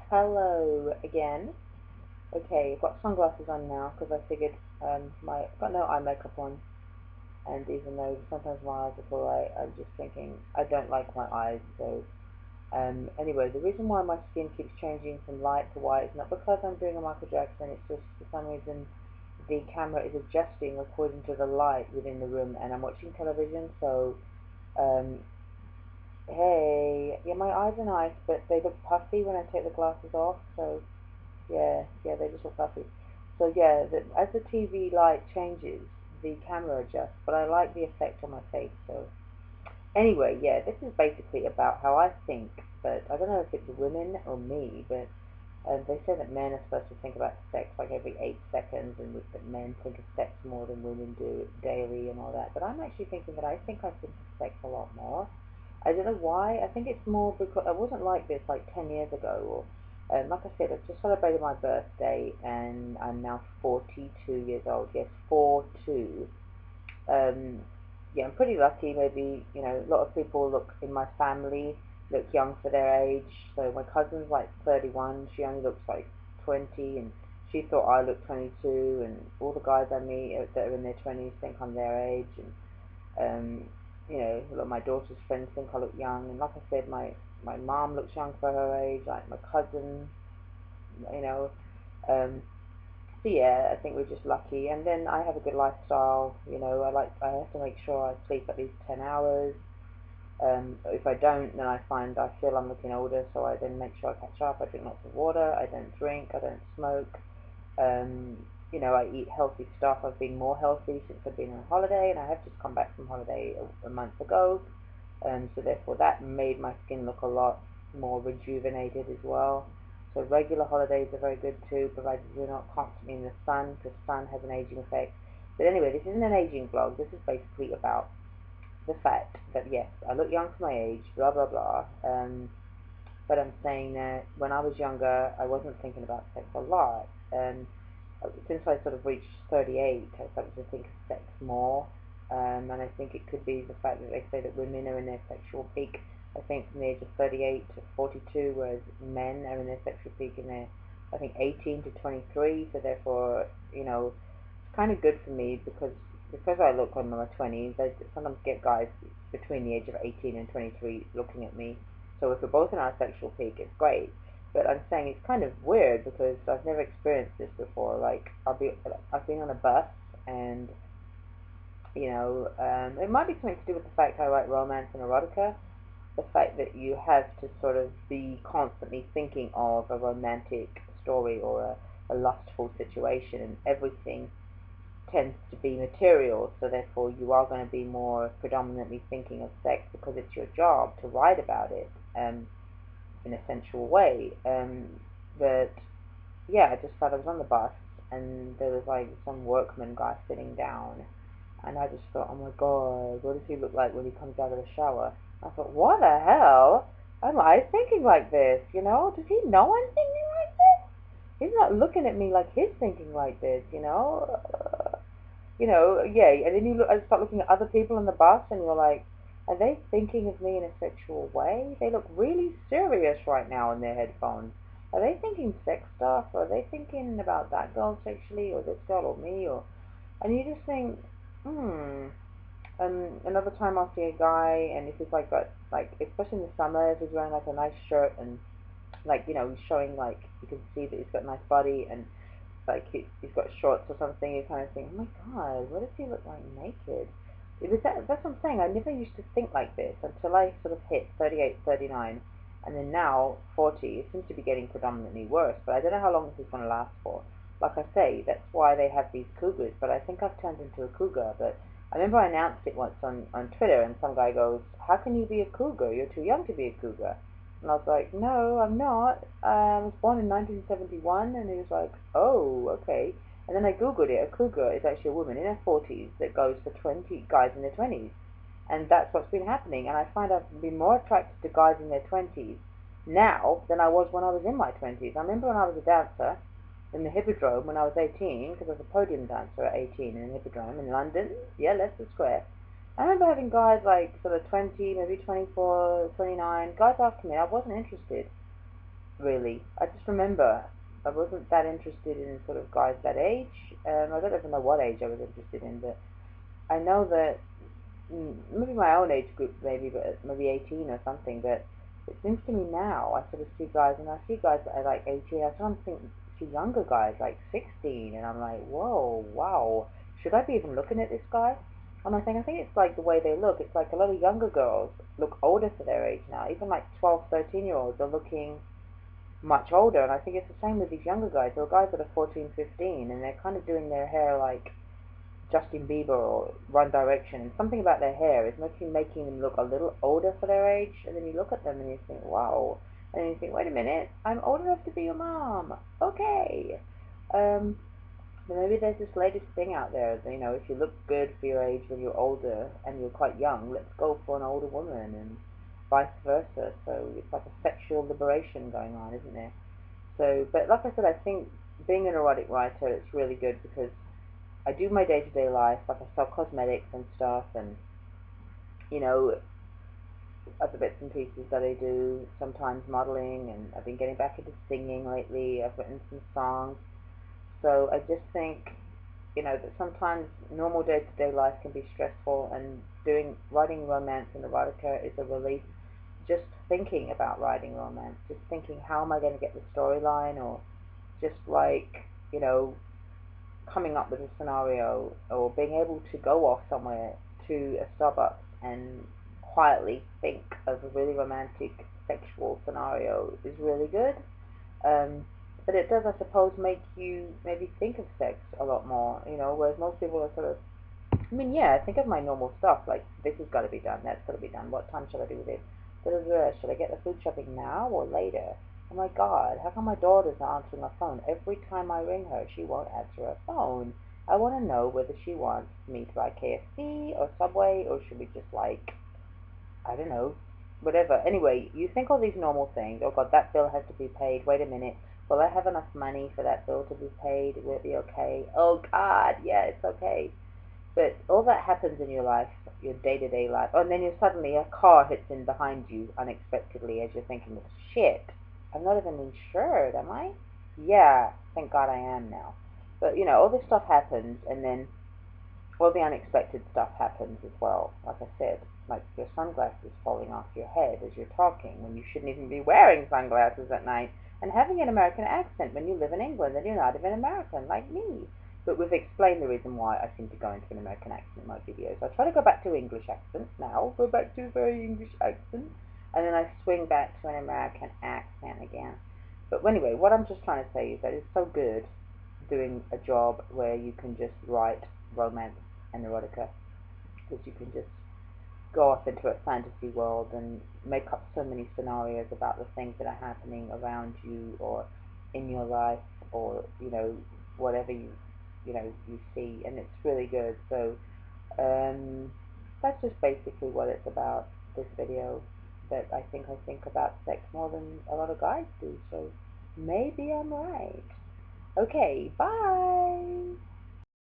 Hello again. Okay, I've got sunglasses on now because I figured I've got no eye makeup on, and even though sometimes my eyes are alright, I'm just thinking I don't like my eyes. So anyway, the reason why my skin keeps changing from light to white is not because I'm doing a Michael Jackson. It's just for some reason the camera is adjusting according to the light within the room, and I'm watching television, so um, hey, yeah, my eyes are nice, but they look puffy when I take the glasses off. So yeah, they just look puffy. So yeah, as the TV light changes, the camera adjusts, but I like the effect on my face. So anyway, yeah, this is basically about how I think, but I don't know if it's women or me, but they say that men are supposed to think about sex like every 8 seconds, and that men think of sex more than women do daily and all that. But I'm actually thinking that I think I think of sex a lot more. I don't know why. I think it's more because I wasn't like this like 10 years ago. Or like I said, I've just celebrated my birthday, and I'm now 42 years old. Yes, 42. Um, yeah, I'm pretty lucky. Maybe, a lot of people look in my family look young for their age. So my cousin's like 31. She only looks like 20, and she thought I looked 22. And all the guys I meet that are in their 20s think I'm their age. And um, a lot of my daughter's friends think I look young. And like I said, my mom looks young for her age. Like my cousin, you know. Um, so yeah, I think we're just lucky. And then I have a good lifestyle. I have to make sure I sleep at least 10 hours. If I don't, then I feel I'm looking older, so I then make sure I catch up. I drink lots of water. I don't drink. I don't smoke. Um, I eat healthy stuff. I've been more healthy since I've been on holiday, and I have just come back from holiday a month ago. So therefore that made my skin look a lot more rejuvenated as well. So regular holidays are very good too, provided you're not constantly in the sun, because sun has an aging effect. But anyway, this isn't an aging vlog. This is basically about the fact that yes, I look young for my age, blah blah blah. But I'm saying that when I was younger, I wasn't thinking about sex a lot. Since I sort of reached 38, I started to think of sex more. And I think it could be the fact that they say that women are in their sexual peak, I think, from the age of 38 to 42, whereas men are in their sexual peak in their, I think, 18 to 23. So therefore, it's kind of good for me because I look in my 20s. I sometimes get guys between the age of 18 and 23 looking at me. So if we're both in our sexual peak, it's great. But I'm saying it's kind of weird because I've never experienced this before. Like I've been on a bus, and it might be something to do with the fact I write romance and erotica. The fact that you have to sort of be constantly thinking of a romantic story or a lustful situation, and everything tends to be material, so therefore you are going to be more predominantly thinking of sex because it's your job to write about it in a sensual way. But yeah, I just thought I was on the bus, and there was like some workman guy sitting down, and I just thought, oh my god, what does he look like when he comes out of the shower? I thought, what the hell am I thinking like this? Does he know I'm thinking like this? He's not looking at me like he's thinking like this. Yeah, and then I start looking at other people on the bus, and you're like, are they thinking of me in a sexual way? They look really serious right now in their headphones. Are they thinking sex stuff? Or are they thinking about that girl sexually, or this girl, or me, and you just think, another time I'll see a guy, and if he's like got, like, especially in the summer, if he's wearing like a nice shirt, and like, he's showing, like, you can see that he's got a nice body, and like he's got shorts or something, you kind of think, oh my god, what does he look like naked? That's what I'm saying. I never used to think like this until I sort of hit 38, 39, and then now 40. It seems to be getting predominantly worse, but I don't know how long this is going to last for. Like I say, that's why they have these cougars, but I think I've turned into a cougar. But I remember I announced it once on Twitter, and some guy goes, how can you be a cougar? You're too young to be a cougar. And I was like, no, I'm not. I was born in 1971, and he was like, oh, okay. And then I googled it. A cougar is actually a woman in her 40s that goes for 20 guys in their 20s. And that's what's been happening. And I find I've been more attracted to guys in their 20s now than I was when I was in my 20s. I remember when I was a dancer in the Hippodrome when I was 18, because I was a podium dancer at 18 in the Hippodrome in London. Yeah, Leicester Square. I remember having guys like sort of 20, maybe 24, 29, guys after me. I wasn't interested. really. I just remember I wasn't that interested in sort of guys that age. I don't even know what age I was interested in, but I know that maybe my own age group, maybe, but maybe 18 or something. But it seems to me now I sort of see guys, and I see guys that are like 18. I sometimes see younger guys like 16, and I'm like, whoa, wow. Should I be even looking at this guy? And I think it's like the way they look. It's like a lot of younger girls look older for their age now. Even like 12, 13-year-olds are looking much older, and I think it's the same with these younger guys. There are guys that are 14, 15, and they're kind of doing their hair like Justin Bieber or One Direction, and something about their hair is making them look a little older for their age, and then you look at them and you think, wow, and then you think, wait a minute, I'm old enough to be your mom, okay. But maybe there's this latest thing out there that, if you look good for your age when you're older and you're quite young, let's go for an older woman, and vice versa. So it's like a sexual liberation going on, isn't there? So, but like I said, I think being an erotic writer, it's really good because I do my day-to-day life, like I sell cosmetics and stuff, and other bits and pieces that I do, sometimes modeling, and I've been getting back into singing lately. I've written some songs. So I just think, that sometimes normal day-to-day life can be stressful, and writing romance and erotica is a relief. Just thinking about writing romance, just thinking, how am I going to get the storyline, or just like, coming up with a scenario, or being able to go off somewhere to a Starbucks and quietly think of a really romantic sexual scenario is really good. But it does, I suppose, make you maybe think of sex a lot more, whereas most people are sort of, I think of my normal stuff, like this has got to be done, that's got to be done, what time should I do this? Should I get the food shopping now or later? Oh my god, how come my daughter's not answering her phone? Every time I ring her, she won't answer her phone. I want to know whether she wants me to buy KFC or Subway, or should we just I don't know, whatever. Anyway, you think all these normal things. Oh god, that bill has to be paid. Wait a minute. Will I have enough money for that bill to be paid? Will it be okay? Oh god, yeah, it's okay. But all that happens in your life, your day-to-day life, and then suddenly a car hits in behind you unexpectedly as you're thinking, shit, I'm not even insured, am I? Yeah, thank God I am now. But, all this stuff happens, and then all the unexpected stuff happens as well. Like I said, like your sunglasses falling off your head as you're talking when you shouldn't even be wearing sunglasses at night, and having an American accent when you live in England and you're not even American, like me. But we've explained the reason why I seem to go into an American accent in my videos. I try to go back to English accents now, go back to a very English accent, and then I swing back to an American accent again. But anyway, what I'm just trying to say is that it's so good doing a job where you can just write romance and erotica, because you can just go off into a fantasy world and make up so many scenarios about the things that are happening around you or in your life, or whatever you see, and it's really good. So that's just basically what it's about, this video, that I think about sex more than a lot of guys do, so maybe I'm right. Okay, bye!